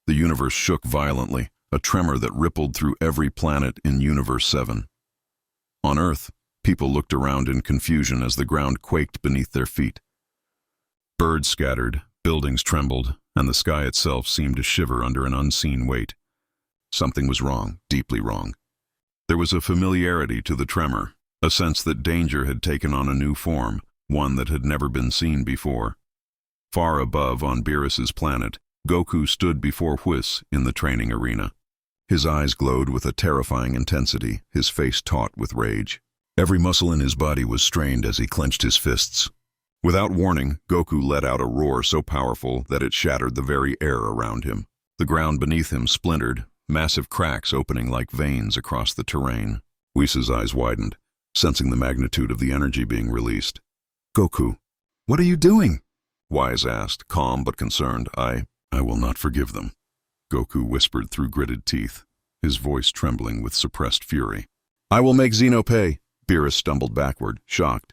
The universe shook violently, a tremor that rippled through every planet in Universe 7. On Earth, people looked around in confusion as the ground quaked beneath their feet. Birds scattered, buildings trembled, and the sky itself seemed to shiver under an unseen weight. Something was wrong, deeply wrong. There was a familiarity to the tremor, a sense that danger had taken on a new form, one that had never been seen before. Far above on Beerus's planet, Goku stood before Whis in the training arena. His eyes glowed with a terrifying intensity, his face taut with rage. Every muscle in his body was strained as he clenched his fists. Without warning, Goku let out a roar so powerful that it shattered the very air around him. The ground beneath him splintered, massive cracks opening like veins across the terrain. Whis' eyes widened, sensing the magnitude of the energy being released. "Goku, what are you doing?" Whis asked, calm but concerned. I will not forgive them," Goku whispered through gritted teeth, his voice trembling with suppressed fury. "I will make Zeno pay." Beerus stumbled backward, shocked.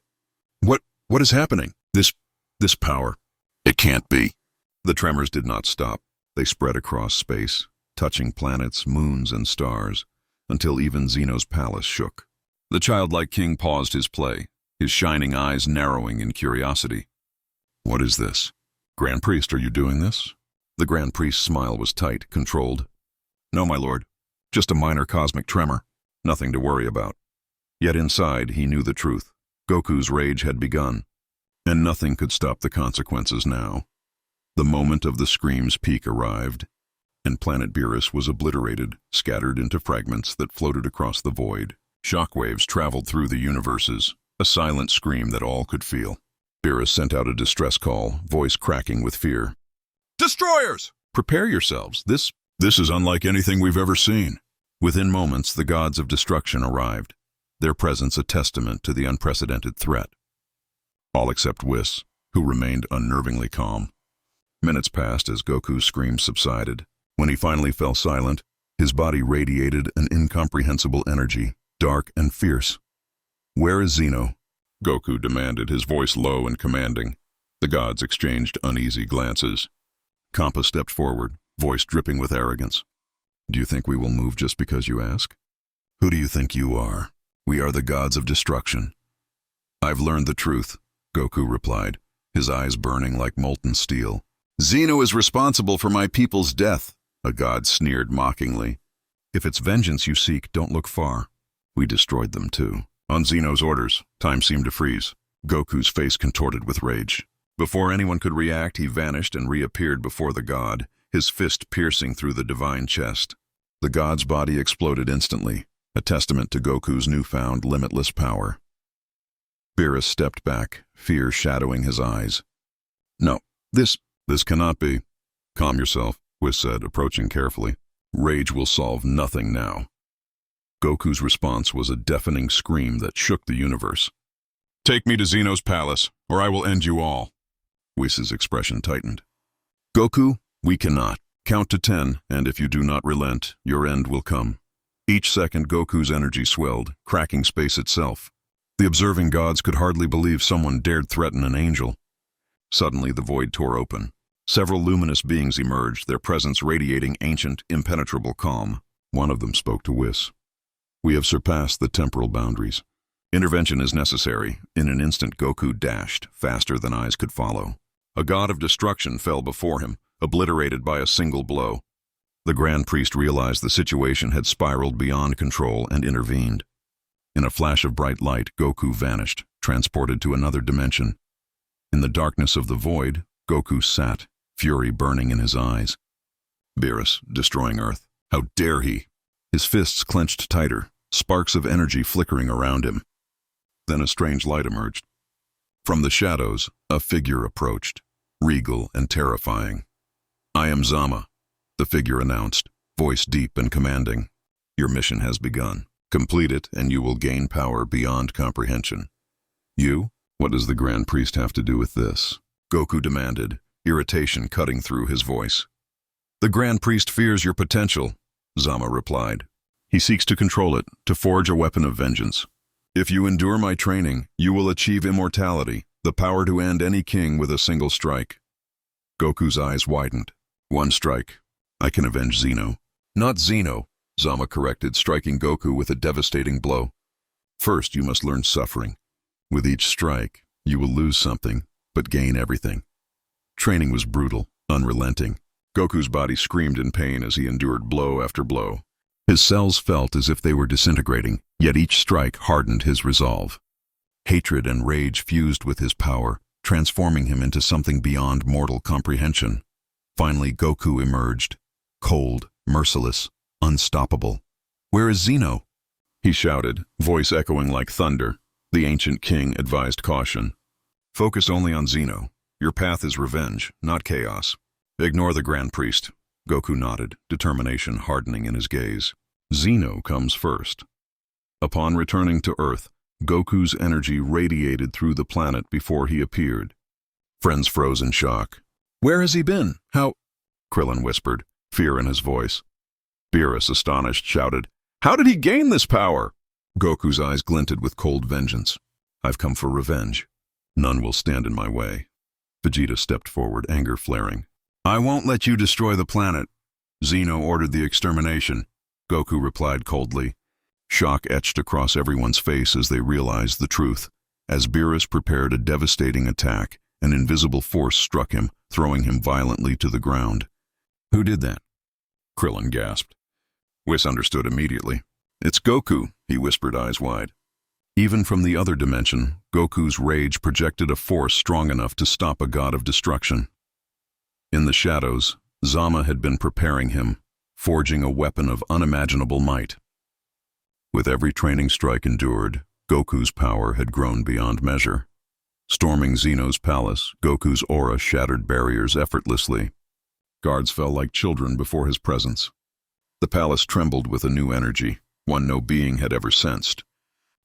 What is happening? This power. It can't be." The tremors did not stop. They spread across space, touching planets, moons, and stars, until even Zeno's palace shook. The childlike king paused his play, his shining eyes narrowing in curiosity. "What is this? Grand Priest, are you doing this?" The Grand Priest's smile was tight, controlled. "No, my lord. Just a minor cosmic tremor. Nothing to worry about." Yet inside, he knew the truth. Goku's rage had begun, and nothing could stop the consequences now. The moment of the scream's peak arrived, and planet Beerus was obliterated, scattered into fragments that floated across the void. Shockwaves traveled through the universes, a silent scream that all could feel. Beerus sent out a distress call, voice cracking with fear. "Destroyers! Prepare yourselves. This is unlike anything we've ever seen." Within moments, the gods of destruction arrived, their presence a testament to the unprecedented threat. All except Whis, who remained unnervingly calm. Minutes passed as Goku's screams subsided. When he finally fell silent, his body radiated an incomprehensible energy, dark and fierce. "Where is Zeno?" Goku demanded, his voice low and commanding. The gods exchanged uneasy glances. Kampa stepped forward, voice dripping with arrogance. "Do you think we will move just because you ask? Who do you think you are? We are the gods of destruction." "I've learned the truth," Goku replied, his eyes burning like molten steel. "Zeno is responsible for my people's death," a god sneered mockingly. "If it's vengeance you seek, don't look far. We destroyed them too." On Zeno's orders, time seemed to freeze. Goku's face contorted with rage. Before anyone could react, he vanished and reappeared before the god, his fist piercing through the divine chest. The god's body exploded instantly, a testament to Goku's newfound limitless power. Beerus stepped back, fear shadowing his eyes. "No, this cannot be." "Calm yourself," Whis said, approaching carefully. "Rage will solve nothing now." Goku's response was a deafening scream that shook the universe. "Take me to Zeno's palace, or I will end you all." Whis' expression tightened. "Goku, we cannot. Count to 10, and if you do not relent, your end will come." Each second, Goku's energy swelled, cracking space itself. The observing gods could hardly believe someone dared threaten an angel. Suddenly, the void tore open. Several luminous beings emerged, their presence radiating ancient, impenetrable calm. One of them spoke to Whis. "We have surpassed the temporal boundaries. Intervention is necessary." In an instant, Goku dashed, faster than eyes could follow. A god of destruction fell before him, obliterated by a single blow. The Grand Priest realized the situation had spiraled beyond control and intervened. In a flash of bright light, Goku vanished, transported to another dimension. In the darkness of the void, Goku sat, fury burning in his eyes. Beerus, destroying Earth. How dare he? His fists clenched tighter, sparks of energy flickering around him. Then a strange light emerged. From the shadows, a figure approached, regal and terrifying. "I am Zama," the figure announced, voice deep and commanding. "Your mission has begun. Complete it, and you will gain power beyond comprehension." "You? What does the Grand Priest have to do with this?" Goku demanded, irritation cutting through his voice. "The Grand Priest fears your potential," Zama replied. "He seeks to control it, to forge a weapon of vengeance. If you endure my training, you will achieve immortality, the power to end any king with a single strike." Goku's eyes widened. "One strike. I can avenge Zeno. Not Zeno, Zama corrected, striking Goku with a devastating blow. First, you must learn suffering. With each strike, you will lose something, but gain everything. Training was brutal, unrelenting. Goku's body screamed in pain as he endured blow after blow. His cells felt as if they were disintegrating, yet each strike hardened his resolve. Hatred and rage fused with his power, transforming him into something beyond mortal comprehension. Finally, Goku emerged, cold, merciless, unstoppable. "Where is Zeno?" he shouted, voice echoing like thunder. The ancient king advised caution. "Focus only on Zeno. Your path is revenge, not chaos. Ignore the Grand Priest." Goku nodded, determination hardening in his gaze. Zeno comes first. Upon returning to Earth, Goku's energy radiated through the planet before he appeared. Friends froze in shock. "Where has he been? How?" Krillin whispered, fear in his voice. Beerus, astonished, shouted, "How did he gain this power?" Goku's eyes glinted with cold vengeance. "I've come for revenge. None will stand in my way." Vegeta stepped forward, anger flaring. "I won't let you destroy the planet." Zeno ordered the extermination. Goku replied coldly. Shock etched across everyone's face as they realized the truth. As Beerus prepared a devastating attack, an invisible force struck him, throwing him violently to the ground. "Who did that?" Krillin gasped. Whis understood immediately. "It's Goku," he whispered, eyes wide. Even from the other dimension, Goku's rage projected a force strong enough to stop a god of destruction. In the shadows, Zama had been preparing him, forging a weapon of unimaginable might. With every training strike endured, Goku's power had grown beyond measure. Storming Zeno's palace, Goku's aura shattered barriers effortlessly. Guards fell like children before his presence. The palace trembled with a new energy, one no being had ever sensed.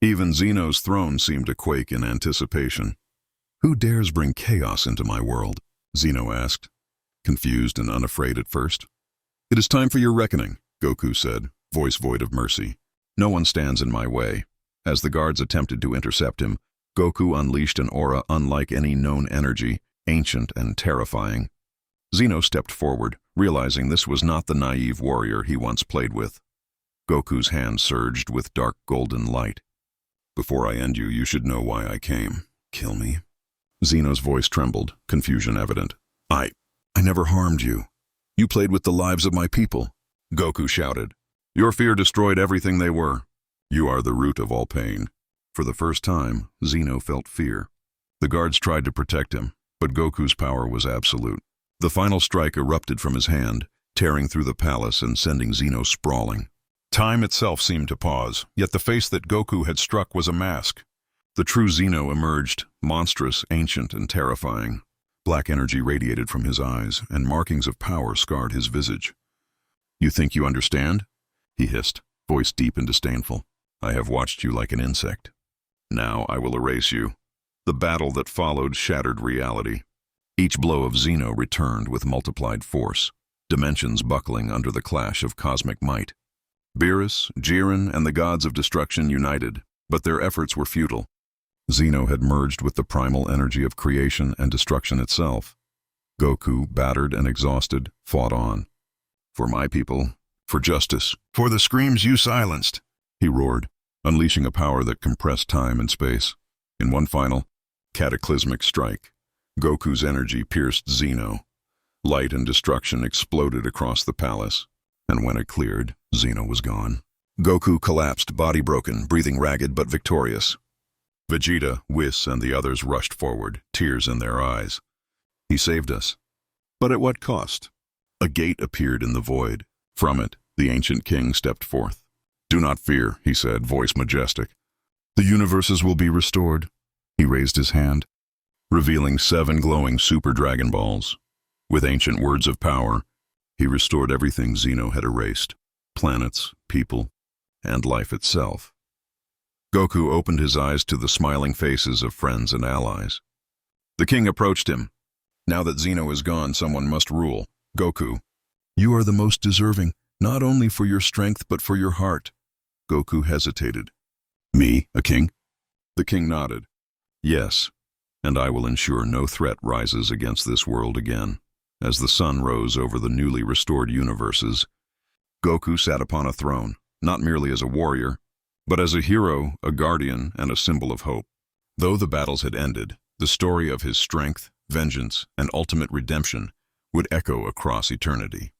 Even Zeno's throne seemed to quake in anticipation. "Who dares bring chaos into my world?" Zeno asked, confused and unafraid at first. "It is time for your reckoning," Goku said, voice void of mercy. "No one stands in my way." As the guards attempted to intercept him, Goku unleashed an aura unlike any known energy, ancient and terrifying. Zeno stepped forward, realizing this was not the naive warrior he once played with. Goku's hand surged with dark golden light. "Before I end you, you should know why I came. Kill me?" Zeno's voice trembled, confusion evident. I never harmed you. You played with the lives of my people." Goku shouted. "Your fear destroyed everything they were. You are the root of all pain." For the first time, Zeno felt fear. The guards tried to protect him, but Goku's power was absolute. The final strike erupted from his hand, tearing through the palace and sending Zeno sprawling. Time itself seemed to pause, yet the face that Goku had struck was a mask. The true Zeno emerged, monstrous, ancient, and terrifying. Black energy radiated from his eyes, and markings of power scarred his visage. "You think you understand?" he hissed, voice deep and disdainful. "I have watched you like an insect. Now I will erase you." The battle that followed shattered reality. Each blow of Zeno returned with multiplied force, dimensions buckling under the clash of cosmic might. Beerus, Jiren, and the gods of destruction united, but their efforts were futile. Zeno had merged with the primal energy of creation and destruction itself. Goku, battered and exhausted, fought on. "For my people, for justice, for the screams you silenced," he roared, unleashing a power that compressed time and space. In one final, cataclysmic strike, Goku's energy pierced Zeno. Light and destruction exploded across the palace, and when it cleared, Zeno was gone. Goku collapsed, body broken, breathing ragged but victorious. Vegeta, Whis, and the others rushed forward, tears in their eyes. "He saved us." But at what cost? A gate appeared in the void. From it, the ancient king stepped forth. "Do not fear," he said, voice majestic. "The universes will be restored." He raised his hand, revealing 7 glowing Super Dragon Balls. With ancient words of power, he restored everything Zeno had erased: planets, people, and life itself. Goku opened his eyes to the smiling faces of friends and allies. The king approached him. "Now that Zeno is gone, someone must rule. Goku, you are the most deserving, not only for your strength but for your heart." Goku hesitated. "Me, a king?" The king nodded. "Yes, and I will ensure no threat rises against this world again." As the sun rose over the newly restored universes, Goku sat upon a throne, not merely as a warrior, but as a hero, a guardian, and a symbol of hope. Though the battles had ended, the story of his strength, vengeance, and ultimate redemption would echo across eternity.